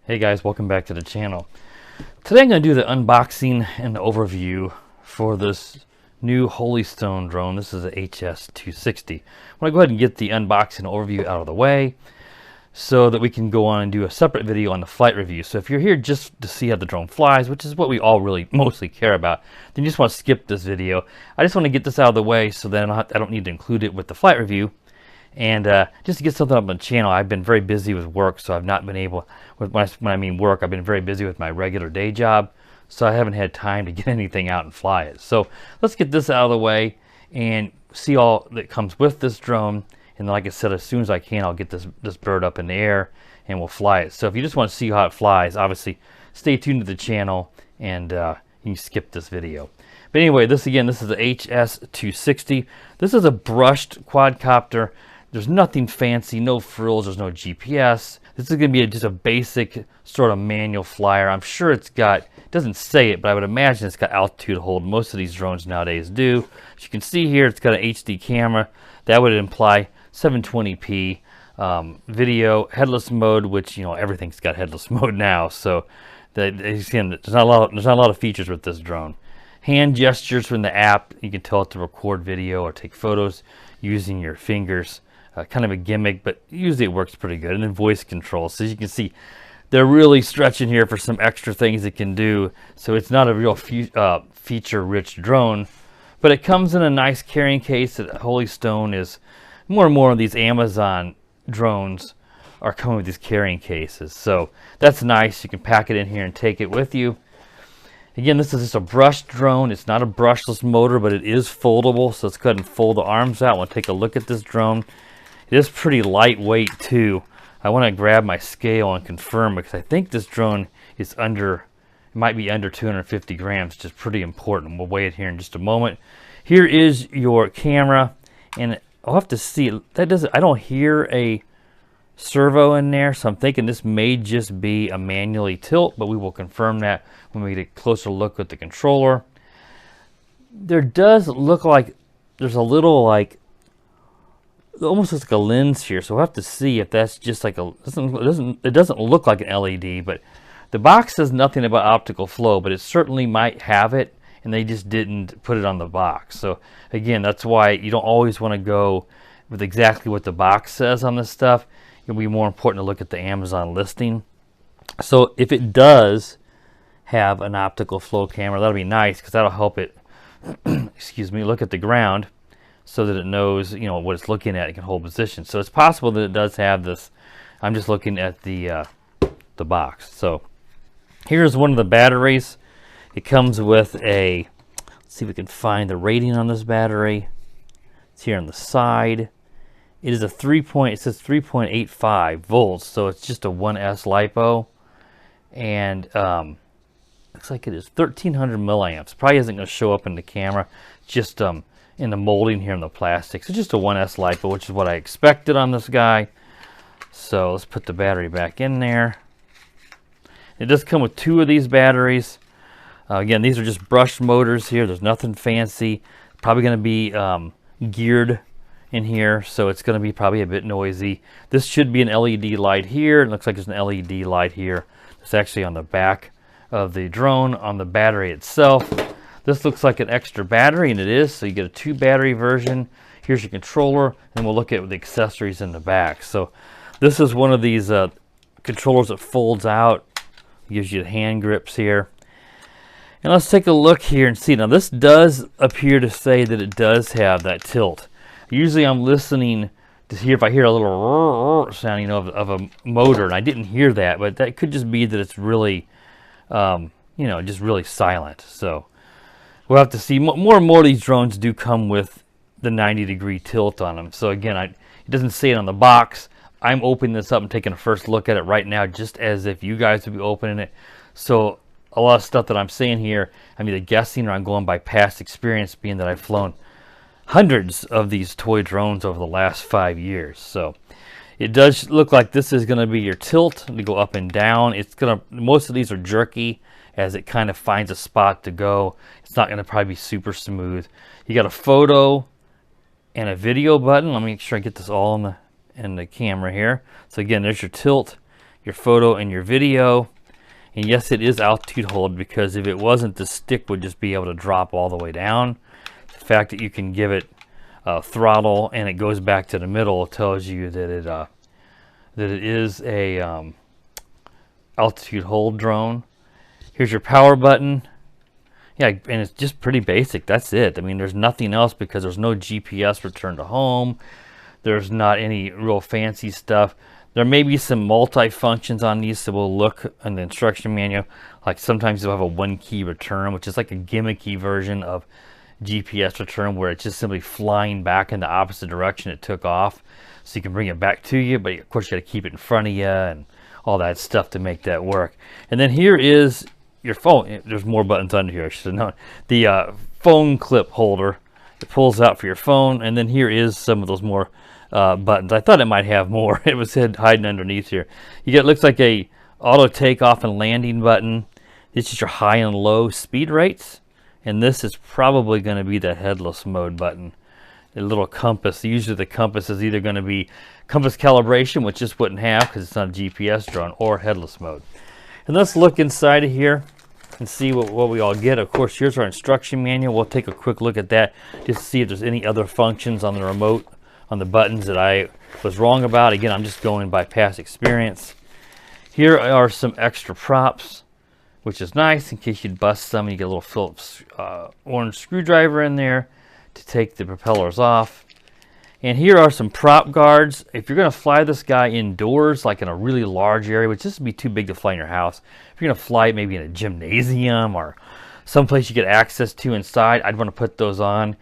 Hey guys, welcome back to the channel. Today I'm going to do the unboxing and the overview for this new Holy Stone drone. This is the HS260. I'm going to go ahead and get the unboxing and overview out of the way so that we can go on and do a separate video on the flight review. So if you're here just to see how the drone flies, which is what we all really mostly care about, then you just want to skip this video. I just want to get this out of the way so then I don't need to include it with the flight review. And just to get something up on the channel, I've been very busy with work, so I've not been able, when I mean work, I've been very busy with my regular day job, so I haven't had time to get anything out and fly it. So let's get this out of the way and see all that comes with this drone. And like I said, as soon as I can, I'll get this bird up in the air and we'll fly it. So if you just want to see how it flies, obviously stay tuned to the channel and you can skip this video. But anyway, this is the HS260. This is a brushed quadcopter. There's nothing fancy, no frills, there's no GPS. This is going to be just a basic sort of manual flyer. I'm sure it's got, it doesn't say it, but I would imagine it's got altitude hold. Most of these drones nowadays do. As you can see here, it's got an HD camera. That would imply 720p video, headless mode, which, you know, everything's got headless mode now. So again, there's not a lot of features with this drone. Hand gestures from the app, you can tell it to record video or take photos using your fingers. Kind of a gimmick, but usually it works pretty good. And then voice control. So as you can see, they're really stretching here for some extra things it can do. So it's not a real feature-rich drone, but it comes in a nice carrying case. That Holy Stone is more and more of these Amazon drones are coming with these carrying cases. So that's nice. You can pack it in here and take it with you. Again, this is just a brushed drone. It's not a brushless motor, but it is foldable. So let's go ahead and fold the arms out. I want to take a look at this drone. It is pretty lightweight too. I want to grab my scale and confirm because I think this drone is under, it might be under 250 grams, which is pretty important. We'll weigh it here in just a moment. Here is your camera, and I'll have to see. That doesn't, I don't hear a servo in there, so I'm thinking this may just be a manually tilt, but we will confirm that when we get a closer look at the controller. There does look like there's a little like, it almost looks like a lens here, so we'll have to see if that's just like a, it doesn't look like an LED, but the box says nothing about optical flow, but it certainly might have it, and they just didn't put it on the box. So again, that's why you don't always want to go with exactly what the box says on this stuff. It'll be more important to look at the Amazon listing. So if it does have an optical flow camera, that'll be nice because that'll help it excuse me, look at the ground so that it knows, you know, what it's looking at. It can hold position. So it's possible that it does have this. I'm just looking at the box. So here's one of the batteries. It comes with a, let's see if we can find the rating on this battery. It's here on the side. It is a it says 3.85 volts, so it's just a 1S LiPo, and looks like it is 1300 milliamps. Probably isn't going to show up in the camera, just in the molding here in the plastic. So just a 1S LiPo, which is what I expected on this guy. So let's put the battery back in there. It does come with two of these batteries. Again, these are just brushed motors here. There's nothing fancy. Probably going to be geared in here, so it's going to be probably a bit noisy. This should be an LED light here. It looks like there's an LED light here. It's actually on the back of the drone on the battery itself. This looks like an extra battery, and it is, so you get a 2-battery version. Here's your controller, and we'll look at the accessories in the back. So this is one of these controllers that folds out, gives you the hand grips here. And let's take a look here and see. Now this does appear to say that it does have that tilt. Usually I'm listening to hear if I hear a little sound, you know, of a motor, and I didn't hear that, but that could just be that it's really, you know, just really silent. So we'll have to see. More and more of these drones do come with the 90-degree tilt on them. So again, it doesn't say it on the box. I'm opening this up and taking a first look at it right now, just as if you guys would be opening it. So a lot of stuff that I'm saying here, I'm either guessing or I'm going by past experience, being that I've flown hundreds of these toy drones over the last 5 years. So it does look like this is going to be your tilt to go up and down. It's going to, most of these are jerky as it kind of finds a spot to go. It's not going to probably be super smooth. You got a photo and a video button. Let me make sure I get this all in the camera here. So again, there's your tilt. your photo and your video. And yes, it is altitude hold, because if it wasn't, the stick would just be able to drop all the way down. The fact that you can give it throttle and it goes back to the middle tells you that it is a altitude hold drone. Here's your power button. Yeah, and it's just pretty basic. That's it. I mean, there's nothing else, because there's no GPS return to home. There's not any real fancy stuff. There may be some multi-functions on these, so we'll look in the instruction manual. Like sometimes you'll have a one-key return, which is like a gimmicky version of GPS return, where it's just simply flying back in the opposite direction it took off. So you can bring it back to you, but of course you got to keep it in front of you and all that stuff to make that work. And then here is your phone. There's more buttons under here, I should have known. The phone clip holder. It pulls out for your phone, and then here is some of those more buttons. I thought it might have more. It was hiding underneath here. You get, looks like a auto takeoff and landing button. This is your high and low speed rates, and this is probably going to be the headless mode button. A little compass. Usually the compass is either going to be compass calibration, which this wouldn't have because it's not a GPS drone, or headless mode. And let's look inside of here and see what we all get. Of course, here's our instruction manual. We'll take a quick look at that just to see if there's any other functions on the remote, on the buttons, that I was wrong about. Again, I'm just going by past experience. Here are some extra props, which is nice in case you bust some. You get a little Phillips orange screwdriver in there to take the propellers off. And here are some prop guards. If you're going to fly this guy indoors, like in a really large area, which this would be too big to fly in your house. If you're going to fly it maybe in a gymnasium or someplace you get access to inside, I'd want to put those on.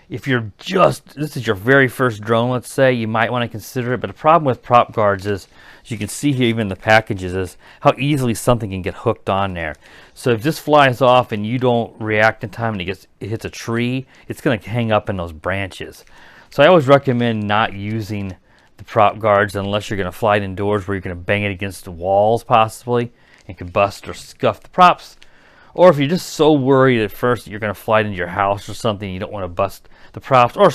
If you're this is your very first drone, let's say, you might want to consider it. But the problem with prop guards is, as you can see here, even in the packages, is how easily something can get hooked on there. So if this flies off and you don't react in time and it hits a tree, it's going to hang up in those branches. So I always recommend not using the prop guards unless you're going to fly it indoors, where you're going to bang it against the walls possibly and could bust or scuff the props. Or if you're just so worried at first that you're going to fly it into your house or something, you don't want to bust the props or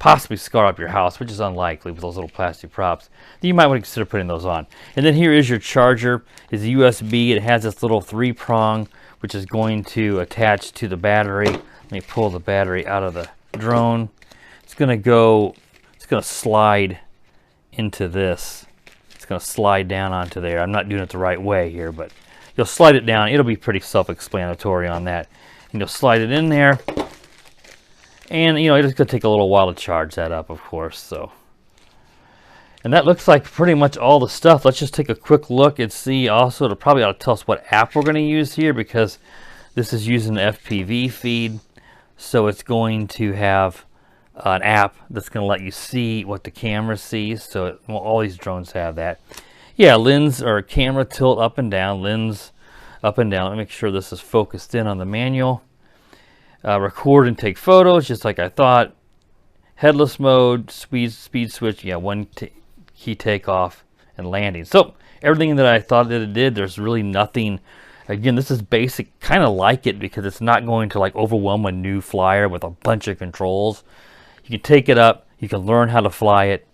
possibly scar up your house, which is unlikely with those little plastic props, then you might want to consider putting those on. And then here is your charger. It's a USB. It has this little 3-prong, which is going to attach to the battery. Let me pull the battery out of the drone. It's going to slide into this. It's going to slide down onto there. I'm not doing it the right way here, but you'll slide it down. It'll be pretty self-explanatory on that. And you'll slide it in there. And, you know, it's going to take a little while to charge that up, of course. So, and that looks like pretty much all the stuff. Let's just take a quick look and see. Also, it'll probably ought to tell us what app we're going to use here, because this is using the FPV feed. So it's going to have an app that's going to let you see what the camera sees. So all these drones have that. Yeah, lens or camera tilt up and down, lens up and down. Let me make sure this is focused in on the manual. Record and take photos, just like I thought. Headless mode, speed switch, yeah, one key takeoff and landing. So everything that I thought that it did, there's really nothing. Again, this is basic, kind of like it, because it's not going to like overwhelm a new flyer with a bunch of controls. You can take it up, you can learn how to fly it,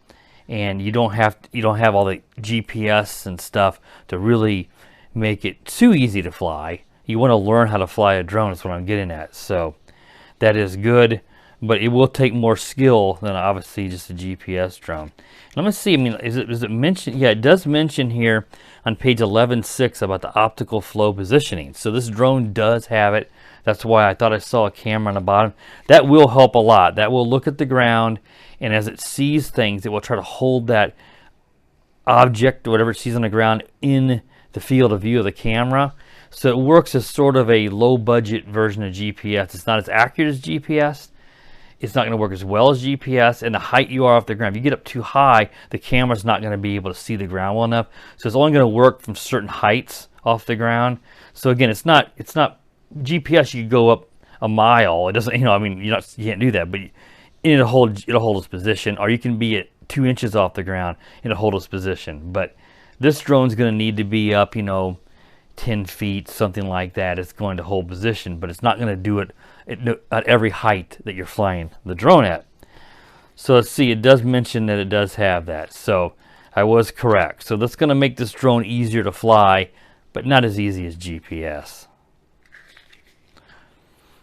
and you don't have all the GPS and stuff to really make it too easy to fly. You want to learn how to fly a drone, is what I'm getting at. So that is good, but it will take more skill than obviously just a GPS drone. Let me see, I mean, is it mentioned? Yeah, it does mention here on page 11.6 about the optical flow positioning. So this drone does have it. That's why I thought I saw a camera on the bottom. That will help a lot. That will look at the ground, and as it sees things, it will try to hold that object or whatever it sees on the ground in the field of view of the camera. So it works as sort of a low-budget version of GPS. It's not as accurate as GPS. It's not going to work as well as GPS, and the height you are off the ground. If you get up too high, the camera's not going to be able to see the ground well enough. So it's only going to work from certain heights off the ground. So again, it's not GPS. You could go up a mile. It doesn't, you know, I mean, you can't do that, but it'll hold its position. Or you can be at 2 inches off the ground and it'll hold its position. But this drone's going to need to be up, you know, 10 feet, something like that. It's going to hold position, but it's not going to do it at every height that you're flying the drone at. So let's see, it does mention that it does have that. So I was correct. So that's going to make this drone easier to fly, but not as easy as GPS.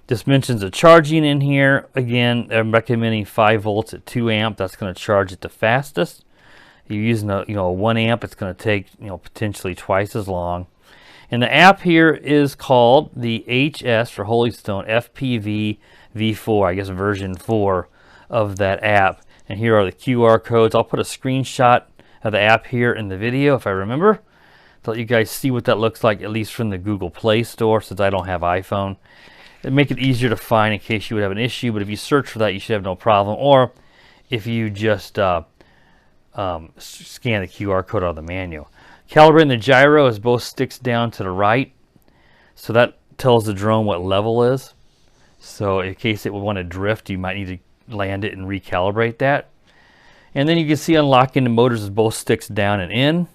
This mentions the charging in here. Again, I'm recommending 5 volts at 2 amp. That's going to charge it the fastest. If you're using a 1 amp, it's going to take potentially twice as long. And the app here is called the HS for Holystone FPV V4, I guess version 4 of that app. And here are the QR codes. I'll put a screenshot of the app here in the video if I remember, to let you guys see what that looks like, at least from the Google Play Store, since I don't have iPhone. It'd make it easier to find in case you would have an issue, but if you search for that, you should have no problem. Or if you just scan the QR code out of the manual. Calibrating the gyro is both sticks down to the right, so that tells the drone what level is. So in case it would want to drift, you might need to land it and recalibrate that. And then you can see unlocking the motors is both sticks down and in.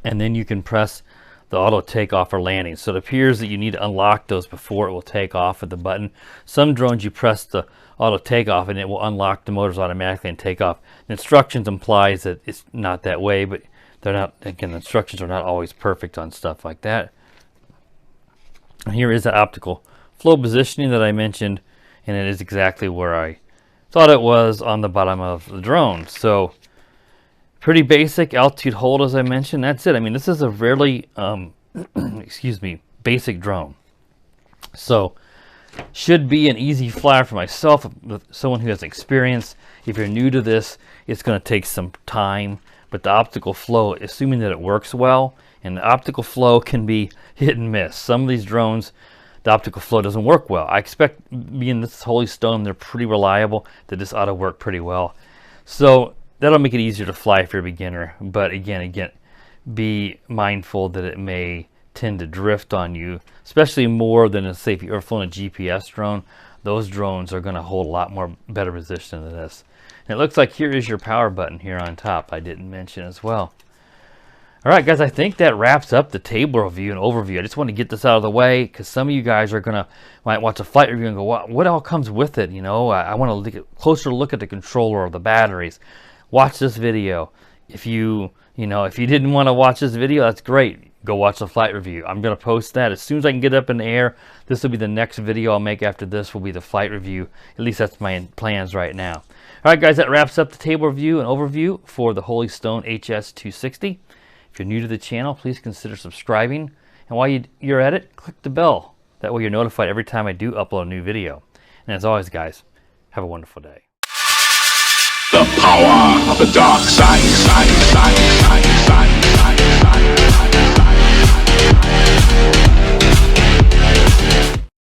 And then you can press the auto takeoff or landing. So it appears that you need to unlock those before it will take off with the button. Some drones you press the auto takeoff and it will unlock the motors automatically and take off. The instructions implies that it's not that way, but they're not. Again, the instructions are not always perfect on stuff like that. And here is the optical flow positioning that I mentioned, and it is exactly where I thought it was on the bottom of the drone. So pretty basic altitude hold, as I mentioned. That's it. I mean, this is a really excuse me, basic drone. So should be an easy flyer for myself, with someone who has experience. If you're new to this, it's going to take some time. But the optical flow, assuming that it works well, and the optical flow can be hit and miss. Some of these drones, the optical flow doesn't work well. I expect, being this Holystone, they're pretty reliable, that this ought to work pretty well. So that'll make it easier to fly if you're a beginner. But again, be mindful that it may tend to drift on you, especially more than, say, if you've flown a GPS drone. Those drones are going to hold a lot more better position than this. And it looks like here is your power button here on top. I didn't mention as well. All right, guys, I think that wraps up the table review and overview. I just want to get this out of the way because some of you guys are might watch a flight review and go, what all comes with it? I want to take a closer look at the controller or the batteries. Watch this video. If you didn't want to watch this video, that's great. Go watch the flight review. I'm going to post that as soon as I can get up in the air. This will be the next video I'll make after this will be the flight review. At least that's my plans right now. All right, guys, that wraps up the table review and overview for the Holystone HS260. If you're new to the channel, please consider subscribing. And while you're at it, click the bell. That way you're notified every time I do upload a new video. And as always, guys, have a wonderful day. The power of the dark side.